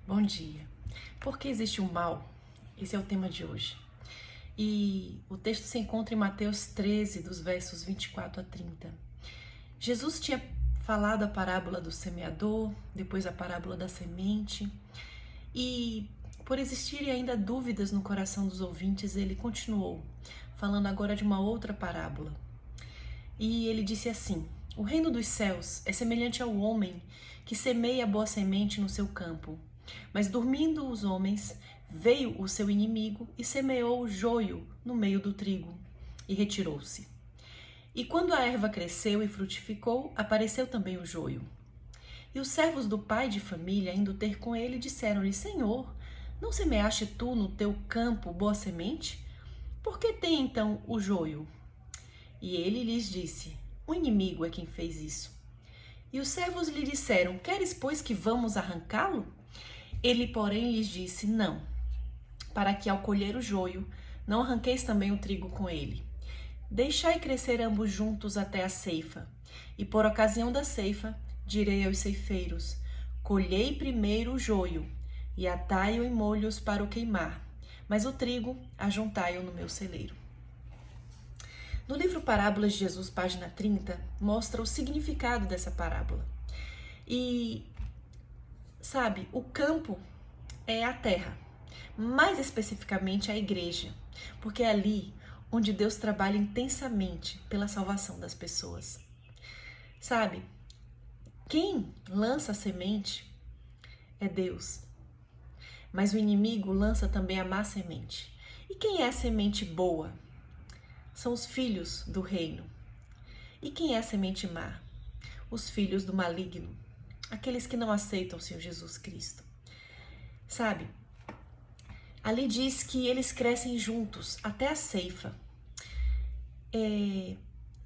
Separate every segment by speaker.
Speaker 1: Bom dia. Por que existe o mal? Esse é o tema de hoje. E o texto se encontra em Mateus 13, dos versos 24 a 30. Jesus tinha falado a parábola do semeador, depois a parábola da semente, e por existirem ainda dúvidas no coração dos ouvintes, ele continuou, falando agora de uma outra parábola. E ele disse assim: O reino dos céus é semelhante ao homem que semeia a boa semente no seu campo. Mas dormindo os homens, veio o seu inimigo e semeou o joio no meio do trigo, e retirou-se. E quando a erva cresceu e frutificou, apareceu também o joio. E os servos do pai de família, indo ter com ele, disseram-lhe: Senhor, não semeaste tu no teu campo boa semente? Por que tem então o joio? E ele lhes disse: O inimigo é quem fez isso. E os servos lhe disseram: Queres, pois, que vamos arrancá-lo? Ele, porém, lhes disse: Não, para que ao colher o joio, não arranqueis também o trigo com ele. Deixai crescer ambos juntos até a ceifa. E por ocasião da ceifa, direi aos ceifeiros: Colhei primeiro o joio, e atai-o em molhos para o queimar, mas o trigo ajuntai-o no meu celeiro. No livro Parábolas de Jesus, página 30, mostra o significado dessa parábola. E sabe, o campo é a terra, mais especificamente a igreja, porque é ali onde Deus trabalha intensamente pela salvação das pessoas. Sabe, quem lança a semente é Deus, mas o inimigo lança também a má semente. E quem é a semente boa? São os filhos do reino. E quem é a semente má? Os filhos do maligno, aqueles que não aceitam o Senhor Jesus Cristo. Sabe, ali diz que eles crescem juntos até a ceifa.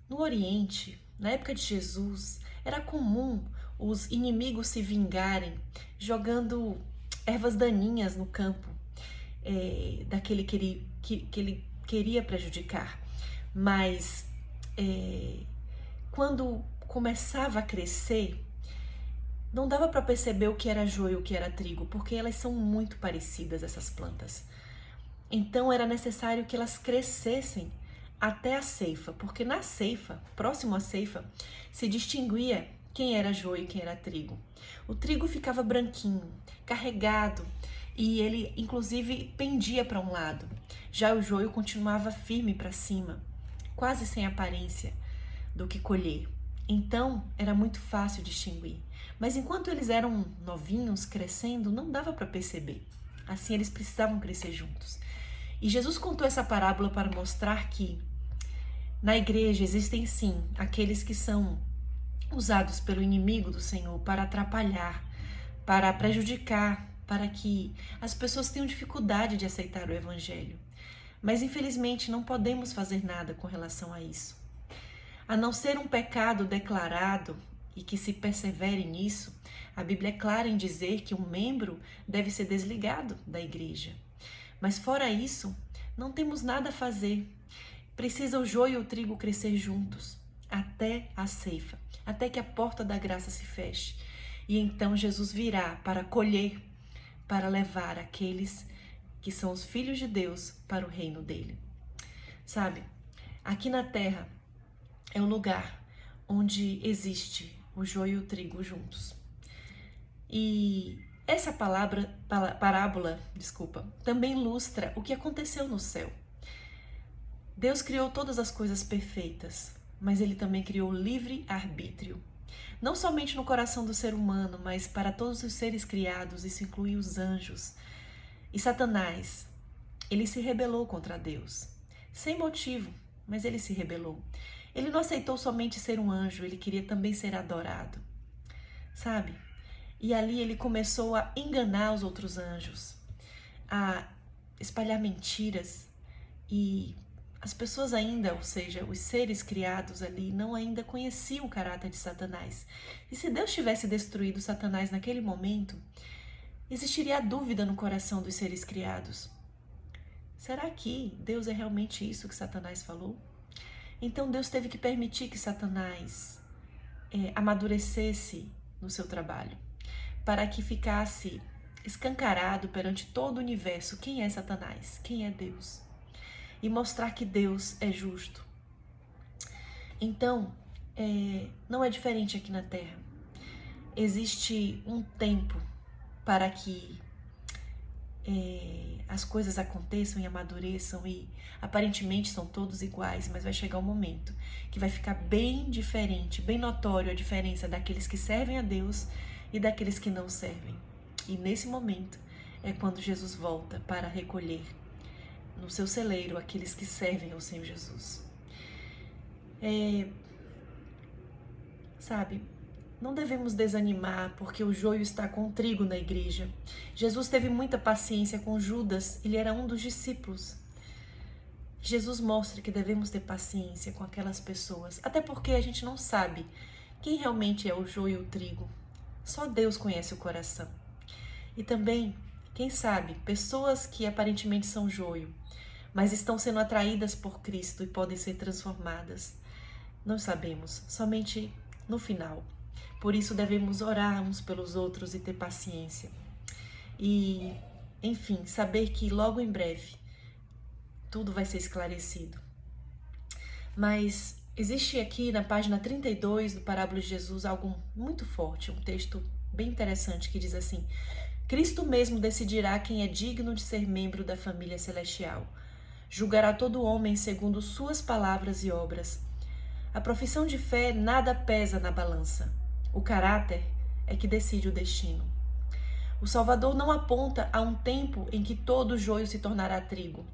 Speaker 1: No Oriente, na época de Jesus, era comum os inimigos se vingarem jogando ervas daninhas no campo daquele que ele queria prejudicar. Mas quando começava a crescer, não dava para perceber o que era joio e o que era trigo, porque elas são muito parecidas, essas plantas. Então era necessário que elas crescessem até a ceifa, porque na ceifa, próximo à ceifa, se distinguia quem era joio e quem era trigo. O trigo ficava branquinho, carregado, e ele inclusive pendia para um lado. Já o joio continuava firme para cima, quase sem aparência do que colher. Então era muito fácil distinguir. Mas enquanto eles eram novinhos, crescendo, não dava para perceber. Assim eles precisavam crescer juntos. E Jesus contou essa parábola para mostrar que na igreja existem sim aqueles que são usados pelo inimigo do Senhor para atrapalhar, para prejudicar, para que as pessoas tenham dificuldade de aceitar o evangelho. Mas infelizmente não podemos fazer nada com relação a isso. A não ser um pecado declarado e que se persevere nisso, a Bíblia é clara em dizer que um membro deve ser desligado da igreja. Mas fora isso, não temos nada a fazer. Precisa o joio e o trigo crescer juntos, até a ceifa, até que a porta da graça se feche. E então Jesus virá para colher, para levar aqueles que são os filhos de Deus para o reino dele. Sabe, aqui na terra é o lugar onde existe o joio e o trigo juntos. E essa parábola, também ilustra o que aconteceu no céu. Deus criou todas as coisas perfeitas, mas Ele também criou livre-arbítrio. Não somente no coração do ser humano, mas para todos os seres criados, isso inclui os anjos. E Satanás, ele se rebelou contra Deus, sem motivo, mas ele se rebelou. Ele não aceitou somente ser um anjo, ele queria também ser adorado, sabe? E ali ele começou a enganar os outros anjos, a espalhar mentiras, e as pessoas ainda, ou seja, os seres criados ali, não ainda conheciam o caráter de Satanás. E se Deus tivesse destruído Satanás naquele momento, existiria a dúvida no coração dos seres criados. Será que Deus é realmente isso que Satanás falou? Então Deus teve que permitir que Satanás amadurecesse no seu trabalho, para que ficasse escancarado perante todo o universo quem é Satanás, quem é Deus, e mostrar que Deus é justo. Então, não é diferente aqui na Terra. Existe um tempo para que as coisas aconteçam e amadureçam, e aparentemente são todos iguais, mas vai chegar um momento que vai ficar bem diferente, bem notório a diferença daqueles que servem a Deus e daqueles que não servem. E nesse momento é quando Jesus volta para recolher no seu celeiro aqueles que servem ao Senhor Jesus. Sabe, não devemos desanimar porque o joio está com o trigo na igreja. Jesus teve muita paciência com Judas, ele era um dos discípulos. Jesus mostra que devemos ter paciência com aquelas pessoas, até porque a gente não sabe quem realmente é o joio e o trigo. Só Deus conhece o coração. E também, quem sabe, pessoas que aparentemente são joio, mas estão sendo atraídas por Cristo e podem ser transformadas. Não sabemos, somente no final. Por isso devemos orar uns pelos outros e ter paciência. E, enfim, saber que logo em breve tudo vai ser esclarecido. Mas existe aqui na página 32 do Parábola de Jesus algo muito forte, um texto bem interessante que diz assim: Cristo mesmo decidirá quem é digno de ser membro da família celestial. Julgará todo homem segundo suas palavras e obras. A profissão de fé nada pesa na balança. O caráter é que decide o destino. O Salvador não aponta a um tempo em que todo joio se tornará trigo.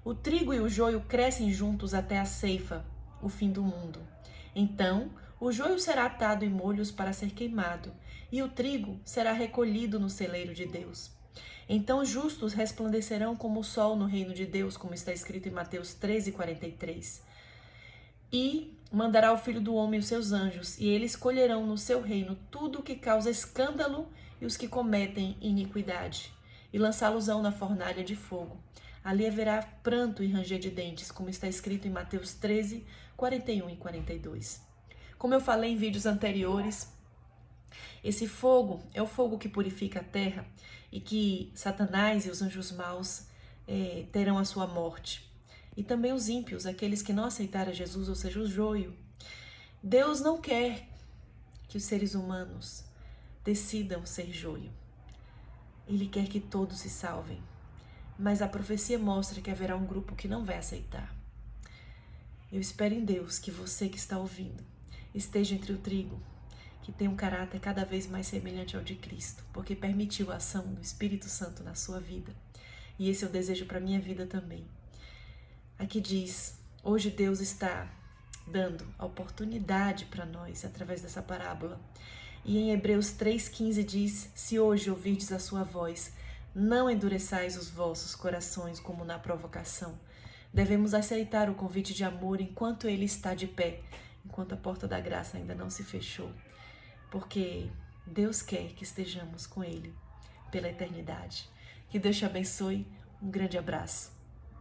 Speaker 1: O trigo e o joio crescem juntos até a ceifa, o fim do mundo. Então, o joio será atado em molhos para ser queimado, e o trigo será recolhido no celeiro de Deus. Então os justos resplandecerão como o sol no reino de Deus, como está escrito em Mateus 13:43. E mandará o Filho do Homem os seus anjos, e eles colherão no seu reino tudo o que causa escândalo e os que cometem iniquidade, e lançá-los-ão na fornalha de fogo. Ali haverá pranto e ranger de dentes, como está escrito em Mateus 13:41 e 42. Como eu falei em vídeos anteriores, esse fogo é o fogo que purifica a terra e que Satanás e os anjos maus terão a sua morte. E também os ímpios, aqueles que não aceitaram Jesus, ou seja, o joio. Deus não quer que os seres humanos decidam ser joio. Ele quer que todos se salvem. Mas a profecia mostra que haverá um grupo que não vai aceitar. Eu espero em Deus que você que está ouvindo esteja entre o trigo, que tem um caráter cada vez mais semelhante ao de Cristo, porque permitiu a ação do Espírito Santo na sua vida. E esse é o desejo para a minha vida também. Aqui diz, hoje Deus está dando a oportunidade para nós através dessa parábola. E em Hebreus 3:15 diz, se hoje ouvirdes a sua voz, não endureçais os vossos corações como na provocação. Devemos aceitar o convite de amor enquanto ele está de pé, enquanto a porta da graça ainda não se fechou. Porque Deus quer que estejamos com ele pela eternidade. Que Deus te abençoe. Um grande abraço.